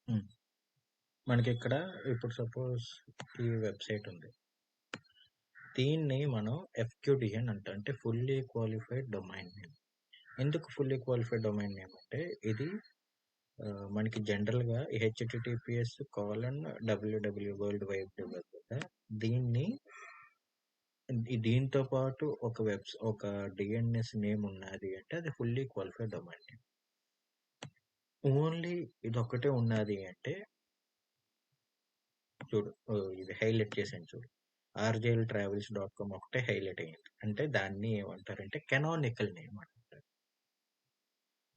హ్మ్. మనకిక్కడ ఇప్పుడు సపోజ్ ఈ వెబ్‌సైట్ ఉంది. దీన్ని మనం ఎఫ్‌క్యూడీఎన్ అంటాం. అంటే ఫుల్లీ క్వాలిఫైడ్ డొమైన్ నేమ్. ఎందుకు ఫుల్లీ క్వాలిఫైడ్ డొమైన్ నేమ్ అంటే ఇది మనకి జనరల్‌గా https://www వరల్డ్ వైడ్ వెబ్ కదా! దీన్ని దీంతో పాటు ఒక డిఎన్ఎస్ నేమ్ ఉన్నది అంటే అది fully qualified domain name. Only ఇదొక్కటే ఉన్నది అంటే చూడు ఇది హైలైట్ చేశాను చూడు. rjltravels.com ఒకటే హైలైట్ అయ్యింది. అంటే దాన్ని ఏమంటారంటే కెనానికల్ నేమ్ అంటారు.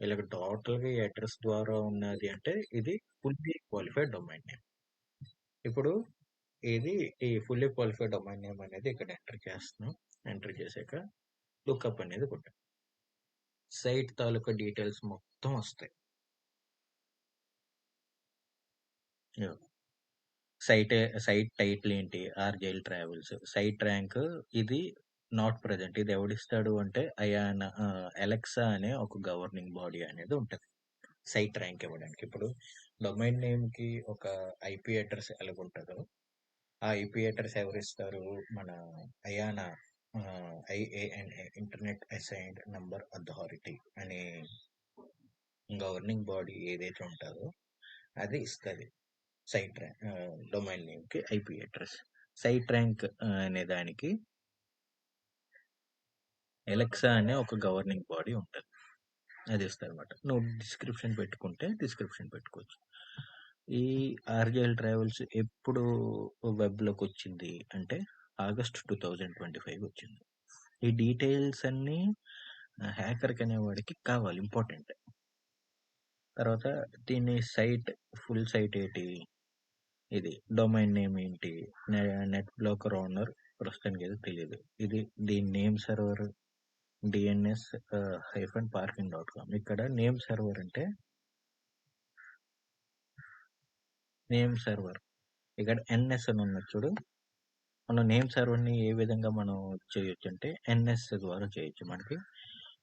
ఇలాగ టోటల్‌గా ఈ అడ్రస్ ద్వారా ఉన్నది అంటే ఇది ఫుల్లీ క్వాలిఫైడ్ డొమైన్ నేమ్. ఇప్పుడు ఇది ఈ ఫుల్లీ క్వాలిఫైడ్ డొమైన్ నేమ్ అనేది ఇక్కడ ఎంటర్ చేస్తున్నాం. ఎంటర్ చేశాక లుక్అప్ అనేది కొట్టాం. సైట్ తాలూకా డీటెయిల్స్ మొత్తం వస్తాయి. సైట్ సైట్ టైటిల్ ఏంటి? ఆర్‌జేఎల్ ట్రావెల్స్. సైట్ ర్యాంక్ ఇది నాట్ ప్రెజెంట్. ఇది ఎవడిస్తాడు అంటే అలెక్సా అనే ఒక గవర్నింగ్ బాడీ అనేది ఉంటది. సైట్ ర్యాంక్ ఇవ్వడానికి. ఇప్పుడు డొమైన్ నేమ్ కి ఒక ఐపీ అడ్రస్ ఎలాగుంటుందో ఆ ఐపీ అడ్రస్ ఎవరిస్తారు? మన అయానా ఐఏఎన్ఏ ఇంటర్నెట్ అసైన్డ్ నంబర్ అథారిటీ అనే గవర్నింగ్ బాడీ ఏదైతే ఉంటుందో అది ఇస్తుంది సైట్ ర్యాంక్ డొమైన్ నేమ్ కి ఐపీ అడ్రస్. సైట్ ర్యాంక్ అనే దానికి ఎలెక్సా అనే ఒక గవర్నింగ్ బాడీ ఉంటుంది. అది ఇస్తుంది అనమాట. నువ్వు డిస్క్రిప్షన్ పెట్టుకుంటే డిస్క్రిప్షన్ పెట్టుకోవచ్చు. ఈ ఆర్జేఎల్ ట్రావెల్స్ ఎప్పుడు వెబ్లోకి వచ్చింది అంటే ఆగస్ట్ 2025 వచ్చింది. ఈ డీటెయిల్స్ అన్నీ హ్యాకర్కి అనేవాడికి కావాలి, ఇంపార్టెంట్. తర్వాత దీని సైట్ ఫుల్ సైట్ ఏంటి, ఇది డొమైన్ నేమ్ ఏంటి, నెట్ బ్లాకర్ ఓనర్ ప్రస్తుతానికి ఏదో తెలియదు. ఇది దీని నేమ్ సర్వర్ డిఎన్ఎస్ -parking.com. ఇక్కడ నేమ్ సర్వర్ అంటే నేమ్ సర్వర్ ఇక్కడ ఎన్ఎస్ అని ఉన్నది చూడు. మన నేమ్ సర్వర్ని ఏ విధంగా మనం చేయొచ్చు అంటే ఎన్ఎస్ ద్వారా చేయొచ్చు. మనకి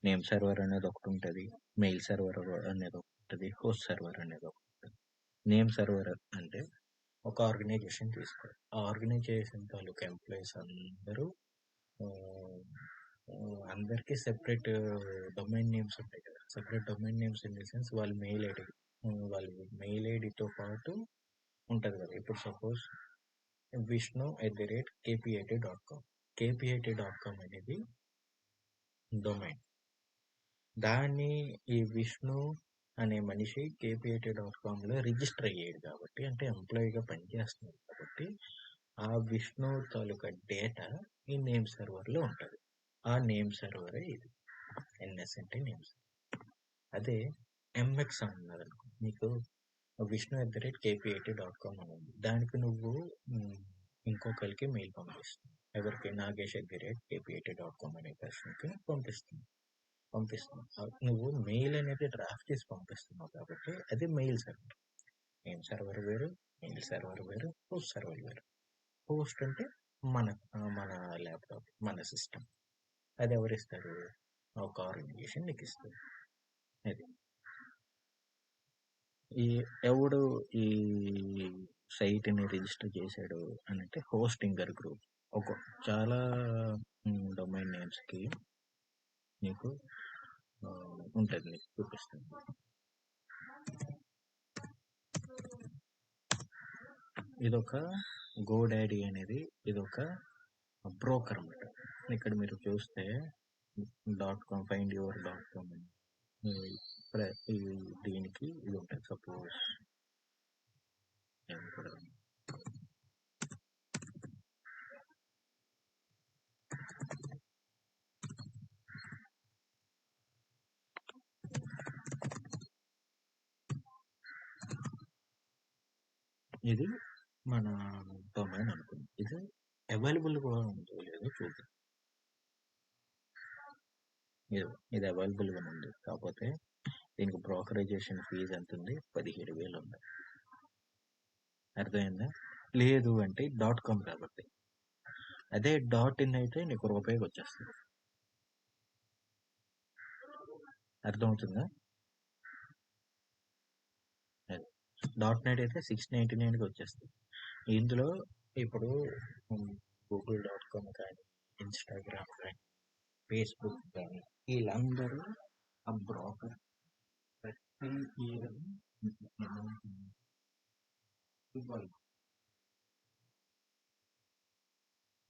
నేమ్ సర్వర్ అనేది ఒకటి ఉంటుంది, మెయిల్ సర్వర్ అనేది ఒకటి ఉంటుంది, హోస్ట్ సర్వర్ అనేది ఒకటి ఉంటుంది. నేమ్ సర్వర్ అంటే ఒక ఆర్గనైజేషన్ తీసుకోవాలి. ఆ ఆర్గనైజేషన్ తాలూకా ఎంప్లాయీస్ అందరూ అందరికీ సెపరేట్ డొమైన్ నేమ్స్ ఉంటాయి కదా. Separate domain names in the sense వాళ్ళ మెయిల్ ఐడితో పాటు ఉంటుంది కదా. ఇప్పుడు సపోజ్ విష్ణు@kpat.com. kpat.com అనేది డొమైన్. దాన్ని ఈ విష్ణు అనే మనిషి kpat.comలో రిజిస్టర్ అయ్యాడు కాబట్టి, అంటే ఎంప్లాయీగా పనిచేస్తున్నాడు కాబట్టి ఆ విష్ణు తాలూకా డేటా ఈ నేమ్ సర్వర్లో ఉంటుంది. ఆ నేమ్ సర్వరే ఇది. ఎన్ఎస్ అంటే నేమ్ సర్వర్. అదే ఎంఎక్స్ అని ఉన్నది అనుకో, నీకు విష్ణు@kpat.com అని ఉంది. దానికి నువ్వు ఇంకొకరికి మెయిల్ పంపిస్తుంది. ఎవరికి? nagesh@kpat.com అనే పర్సన్కి పంపిస్తున్నావు. నువ్వు మెయిల్ అనేది డ్రాఫ్ట్ చేసి పంపిస్తున్నావు కాబట్టి అది మెయిల్ సర్వర్. మెయిల్ సర్వర్ వేరు, మెయిల్ సర్వర్ వేరు, హోస్ట్ సర్వర్ వేరు. హోస్ట్ అంటే మన మన ల్యాప్టాప్, మన సిస్టమ్. అది ఎవరిస్తారు? ఒక ఆర్గనైజేషన్ నీకు ఇస్తుంది. అది ఎవడు ఈ సైట్ని రిజిస్టర్ చేశాడు అని అంటే హోస్టింగర్ గ్రూప్. చాలా డొమైన్ నేమ్స్కి నీకు ఉంటుంది, నీకు చూపిస్తుంది. ఇదొక గోడాడీ అనేది ఇదొక బ్రోకర్ అన్నమాట. ఇక్కడ మీరు చూస్తే .com ఫైండ్ యువర్ .com దీనికి ఇది ఉంటుంది. సపోజ్ ఇది మన డొమైన్ అనుకుంది. ఇది అవైలబుల్గా ఉందో లేదో చూద్దాం. ఇది అవైలబుల్గా ఉంది, కాకపోతే దీనికి బ్రోకరైజేషన్ ఫీజు ఎంత ఉంది? 17,000 ఉంది. అర్థమైందా? లేదు అంటే .com కాబట్టి. అదే .in అయితే నీకు రూపాయికి వచ్చేస్తుంది. అర్థమవుతుందా? .NET అయితే 699కి వచ్చేస్తుంది. ఇందులో ఇప్పుడు google.com కానీ, ఇన్‌స్టాగ్రామ్ కానీ, ఫేస్‌బుక్ కానీ వీళ్ళందరూ ఆ బ్రోకర్ ప్రతి ఇయర్ ఇవ్వాలి.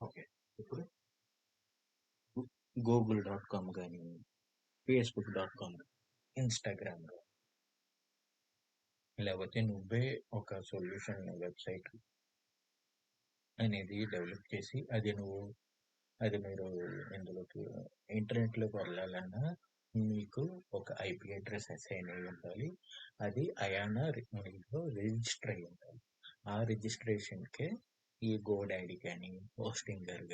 ఓకే. ఇప్పుడు google.com కానీ, facebook.com, ఇన్‌స్టాగ్రామ్ లేకపోతే నువ్వే ఒక సొల్యూషన్ వెబ్‌సైట్ అనేది డెవలప్ చేసి అది మీరు ఇందులోకి ఇంటర్నెట్‌లోకి వెళ్ళాలన్నా మీకు ఒక ఐపీ అడ్రెస్ అసైన్ అయ్యి ఉండాలి. అది అయానా రిజిస్టర్ అయ్యి ఉండాలి. ఆ రిజిస్ట్రేషన్‌కే ఈ గోడాడీ కానీ, హోస్టింగర్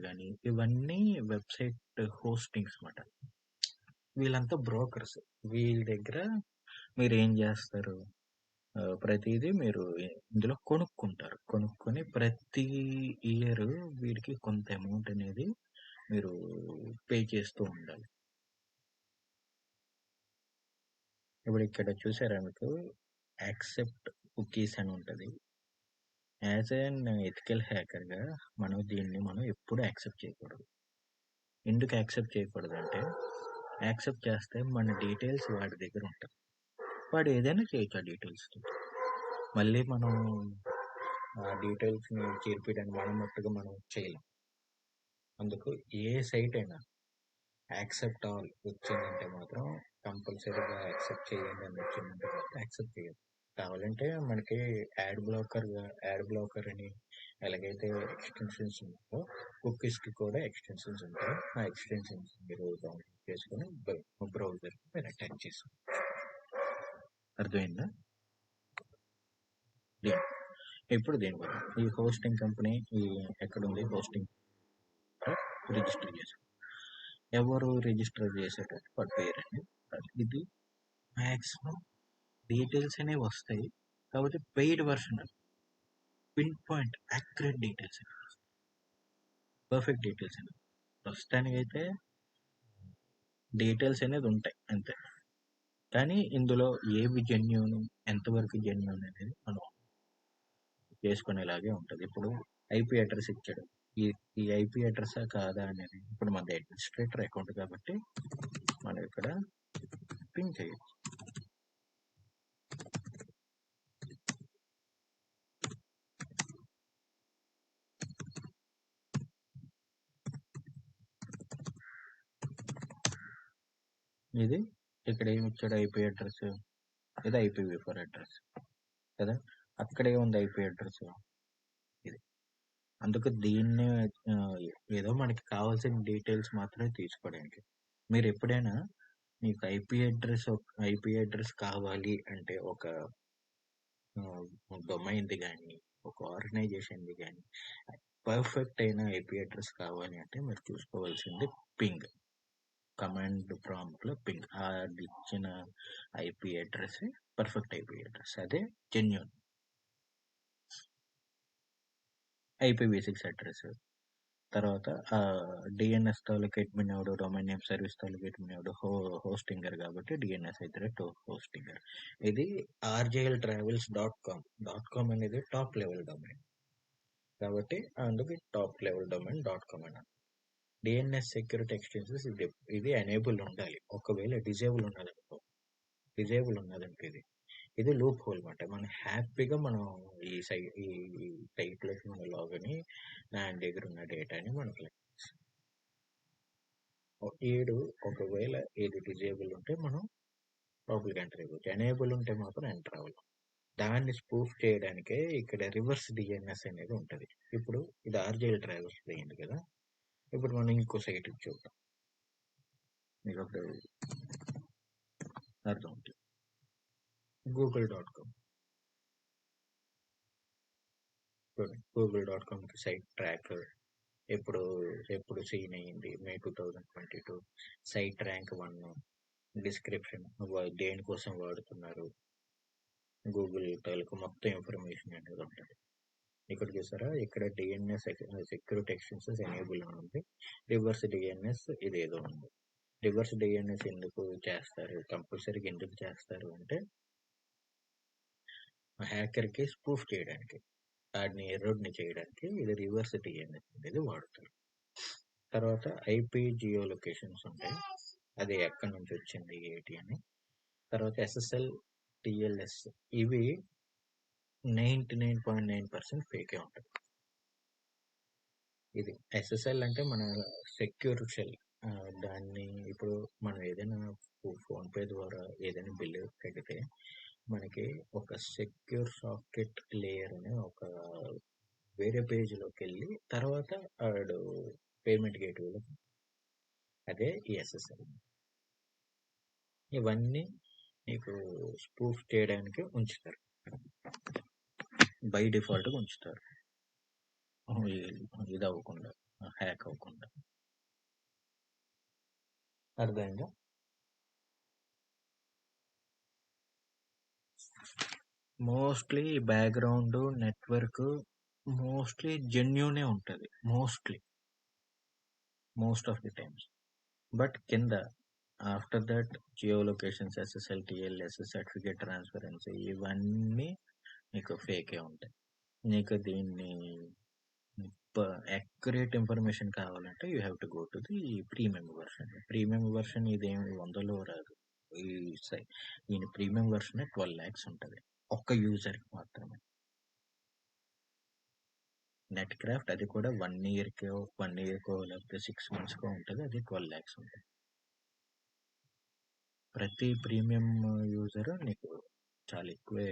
కానీ ఇవన్నీ వెబ్‌సైట్ హోస్టింగ్స్ మాట. వీళ్ళంతా బ్రోకర్స్. వీళ్ళ దగ్గర మీరేం చేస్తారు? ప్రతిదీ మీరు ఇందులో కొనుక్కుంటారు. కొనుక్కొని ప్రతి ఇయర్ వీడికి కొంత అమౌంట్ అనేది మీరు పే చేస్తూ ఉండాలి. ఇప్పుడు ఇక్కడ చూసారా మీకు యాక్సెప్ట్ కుకీస్ అని ఉంటుంది. యాజ్ ఎన్ ఎథికల్ హ్యాకర్గా దీన్ని మనం ఎప్పుడు యాక్సెప్ట్ చేయకూడదు. ఎందుకు యాక్సెప్ట్ చేయకూడదు అంటే, యాక్సెప్ట్ చేస్తే మన డీటెయిల్స్ వాడి దగ్గర ఉంటుంది. వాడు ఏదైనా చేయొచ్చు ఆ డీటెయిల్స్తో. మళ్ళీ మనం ఆ డీటెయిల్స్ని చేర్పించడానికి మనం మట్టుగా మనం చేయలేం. అందుకు ఏ సైట్ అయినా యాక్సెప్ట్ ఆల్ వచ్చిందంటే మాత్రం కంపల్సరీగా యాక్సెప్ట్ చేయండి అని వచ్చిందంటే మాత్రం యాక్సెప్ట్ చేయాలి. కావాలంటే మనకి యాడ్ బ్లాకర్ అని ఎలాగైతే ఎక్స్టెన్షన్స్ ఉంటాయో కుకీస్కి కూడా ఎక్స్టెన్షన్స్ ఉంటాయి. ఆ ఎక్స్టెన్షన్స్ మీరు డౌన్లోడ్ చేసుకుని బ్రౌజర్ మీరు అటాచ్ చేసుకోవచ్చు. అర్థమైందా? ఇప్పుడు దీనివల్ల ఈ హోస్టింగ్ కంపెనీ ఎక్కడ ఉంది? హోస్టింగ్ రిజిస్టర్ చేశారు. ఎవరు రిజిస్టర్ చేసేటట్టు వాడి పేరండి. ఇది మ్యాక్సిమం డీటెయిల్స్ అనేవి వస్తాయి. కాబట్టి paid version pin point accurate details perfect details అనేవి ప్రస్తుతానికి అయితే డీటెయిల్స్ అనేది ఉంటాయి అంతే. కానీ ఇందులో ఏవి జెన్యూన్, ఎంతవరకు జెన్యూన్ అనేది మనం చేసుకునేలాగే ఉంటుంది. ఇప్పుడు ఐపీ అడ్రస్ ఇచ్చాడు. ఈ ఐపీ అడ్రస్ కాదా అనేది ఇప్పుడు మన అడ్మినిస్ట్రేటర్ అకౌంట్ కాబట్టి మనం ఇక్కడ పింక్ చేయొచ్చు. ఇది ఇక్కడ ఏమి ఇచ్చాడు? IP address. ఇది IPv4 అడ్రస్ కదా. అక్కడే ఉంది ఐపీ అడ్రస్ ఇది. అందుకు దీన్ని ఏదో మనకి కావాల్సిన డీటెయిల్స్ మాత్రమే తీసుకోవడానికి. మీరు ఎప్పుడైనా మీకు ఐపీ అడ్రస్ కావాలి అంటే ఒక డొమైన్ది కానీ, ఒక ఆర్గనైజేషన్ది కానీ పర్ఫెక్ట్ అయిన ఐపీ అడ్రస్ కావాలి అంటే మీరు చూసుకోవాల్సింది పింగ్. కమాండ్ ప్రాంప్ట్లో పింగ్ అది ఇచ్చిన IP address perfect IP address, అదే జెన్యూన్ IPv6 అడ్రస్. తర్వాత డిఎన్ఎస్ తాలూకు అడ్మిన్ ఎవడు, డొమైన్ నేమ్ సర్వీస్ తాలూకు అడ్మిన్ ఎవడు, హోస్టింగర్ కాబట్టి డిఎన్ఎస్ అయితే హోస్టింగర్. ఇది rjltravels.com అనేది టాప్ లెవెల్ డొమైన్ కాబట్టి అందుకు టాప్ లెవెల్ డొమైన్ .com అన్నారు. డిఎన్ఎస్ సెక్యూరిటీ ఎక్స్టెన్షన్స్ ఇది ఎనేబుల్ ఉండాలి. ఒకవేళ డిజేబుల్ ఉన్నదనుకో ఇది లూప్ హోల్ అనమాట. మనం హ్యాపీగా ఈ సైట్లోకి మనం లాగిన్ అయ్యి నా దగ్గర ఉన్న డేటాని మనం ఒకవేళ ఏది డిజేబుల్ ఉంటే మనం లోపలికి ఎంటర్ అయిపోవచ్చు. ఎనేబుల్ ఉంటే మాత్రం ఎంటర్ అవ్వాలి. దాన్ని స్పూఫ్ చేయడానికే ఇక్కడ రివర్స్ డిఎన్ఎస్ అనేది ఉంటుంది. ఇప్పుడు ఇది ఆర్జేఎల్ ట్రావెల్స్ అయింది కదా. ఇప్పుడు మనం ఇంకో సైట్ చూద్దాం, మీకు అప్పుడు అర్థం ఉంటుంది. google.com google.comకి సైట్ ట్రాక్ ఎప్పుడు సీన్ అయ్యింది, May 2022, సైట్ ర్యాంక్ 1, డిస్క్రిప్షన్ దేనికోసం వాడుతున్నారు, గూగుల్ తాలూకు మొత్తం ఇన్ఫర్మేషన్ అనేది ఉంటుంది. ఇక్కడ చూసారా, ఇక్కడ డిఎన్ఎస్ సెక్యూరిటీ ఎక్స్టెన్షన్స్ ఎనేబుల్ అని ఉంది. రివర్స్ డిఎన్ఎస్ ఇదేదో ఉంది. రివర్స్ డిఎన్ఎస్ ఎందుకు చేస్తారు, కంపల్సరీగా ఎందుకు చేస్తారు అంటే హ్యాకర్కి స్పూఫ్ చేయడానికి, వాడిని ఎర్రోడ్ని చేయడానికి ఇది రివర్స్ డిఎన్ఎస్ అనేది వాడతారు. తర్వాత ఐపీ జియో లొకేషన్స్ ఉంటాయి, అది ఎక్కడి నుంచి వచ్చింది ఏంటి అని. తర్వాత ఎస్ఎస్ఎల్ టిఎల్ఎస్, ఇవి 99.9% ఫేకే ఉంటుంది. ఇది ఎస్ఎస్ఎల్ అంటే మన సెక్యూర్ షెల్. దాన్ని ఇప్పుడు మనం ఏదైనా ఫోన్పే ద్వారా ఏదైనా బిల్లు కడితే మనకి ఒక సెక్యూర్ సాకెట్ లేయర్ అనే ఒక వేరే పేజ్లోకి వెళ్ళి తర్వాత ఆడు పేమెంట్ గేట్వేలో, అదే ఈ ఎస్ఎస్ఎల్. ఇవన్నీ మీకు స్పూఫ్ చేయడానికి ఉంచుతారు, బై డిఫాల్ట్గా ఉంచుతారు, ఇది అవ్వకుండా, హ్యాక్ అవ్వకుండా. అర్థమైందా? మోస్ట్లీ బ్యాక్గ్రౌండ్ నెట్వర్క్ మోస్ట్లీ జెన్యూనే ఉంటుంది, most of the times. But కింద after that geo locations, SSL TLS, certificate transparency, ఇవన్నీ మీకు ఫేకే ఉంటాయి. నీకు దీన్ని అక్యురేట్ ఇన్ఫర్మేషన్ కావాలంటే you have to go to the premium version. Premium version ఇదేమి 100లో రాదు. ఈయన ప్రీమియం వర్షన్ 12 lakhs ఉంటుంది ఒక్క యూజర్కి మాత్రమే. నెట్ క్రాఫ్ట్ అది కూడా 1 yearకో లేకపోతే 6 monthsకో ఉంటుంది, అది 12 lakhs ఉంటుంది. ప్రతి ప్రీమియం యూజర్ నీకు చాలా ఎక్కువే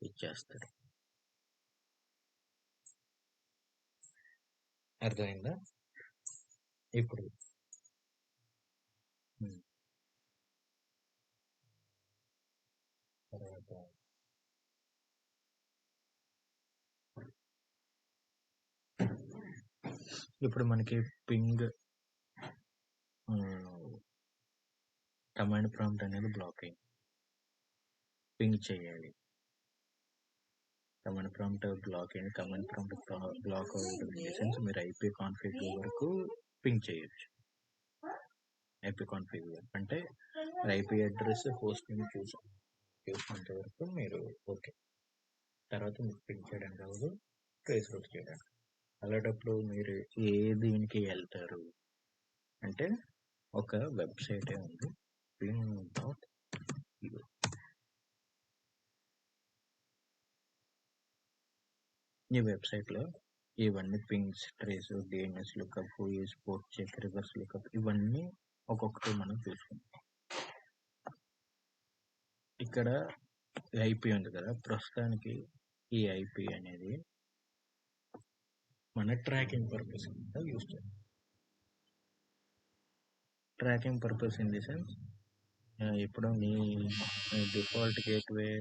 ఇచ్చేస్తారు. అర్థమైందా? ఇప్పుడు తర్వాత ఇప్పుడు మనకి పింగ్ కమాండ్ ప్రాంప్ట్ అనేది బ్లాక్ అయింది. పింగ్ చేయాలి. కమాండ్ ప్రాంప్ట్ బ్లాక్ అయింది. కమాండ్ ప్రాంప్ట్ బ్లాక్ అవుతుంది సెన్స్ మీరు ఐపీ కాన్ఫిగ్ వరకు పింగ్ చేయొచ్చు. ఐపీ కాన్ఫిగ్ అంటే ఐపీ అడ్రస్ హోస్ట్ నేమ్ చూసినంత వరకు మీరు ఓకే. తర్వాత మీరు పింగ్ చేయడానికి అవ్వదు, ట్రేస్ అవుట్ చేయడానికి. అలాంటప్పుడు మీరు ఏ దీనికి వెళ్తారు అంటే ఒక వెబ్సైటే ఉంది, ping.io. ఈ వెబ్సైట్లో ఇవన్నీ pings, trace, DNS lookup, sport check, reverse lookup, ఇవన్నీ ఒక్కొక్కటి మనం చూసుకుంటాం. ఇక్కడ ఐపీ ఉంది కదా, ప్రస్తుతానికి ఈ ఐపీ అనేది మన ట్రాకింగ్ పర్పస్ కింద యూజ్ చేస్తాం. Tracking purpose in the sense ఇప్పుడు నీ డిఫాల్ట్ గేట్వే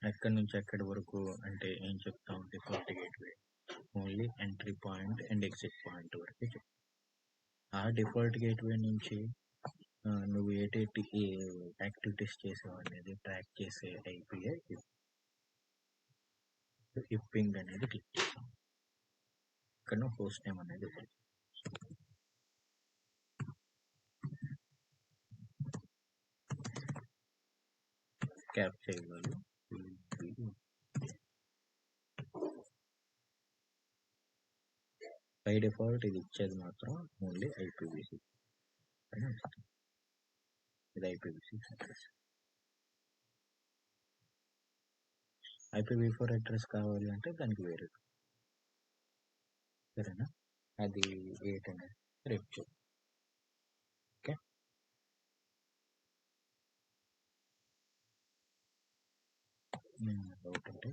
ఎక్కడి నుంచి ఎక్కడి వరకు అంటే ఏం చెప్తాం, default gateway only entry point and exit point వరకు చెప్తాం. ఆ డిఫాల్ట్ గేట్వే నుంచి నువ్వు ఏటేటి యాక్టివిటీస్ చేసావు అనేది ట్రాక్ చేసే ఐపీఏ ఈ పింగ్ అనేది క్లిక్ చేసాం. ఇక్కడ హోస్ట్ నేమ్ అనేది క్యాప్చర్ ఇవ్వాలి. బై డిఫాల్ట్ ఇది ఇచ్చేది మాత్రం ఓన్లీ IPv6 అని వస్తుంది. ఇది IPv6 అడ్రస్. IPv4 అడ్రస్ కావాలి అంటే దానికి వేరే, సరేనా? అది ఏంటంటే రేపు చూద్దాం. ఓకే, డౌట్ అంటే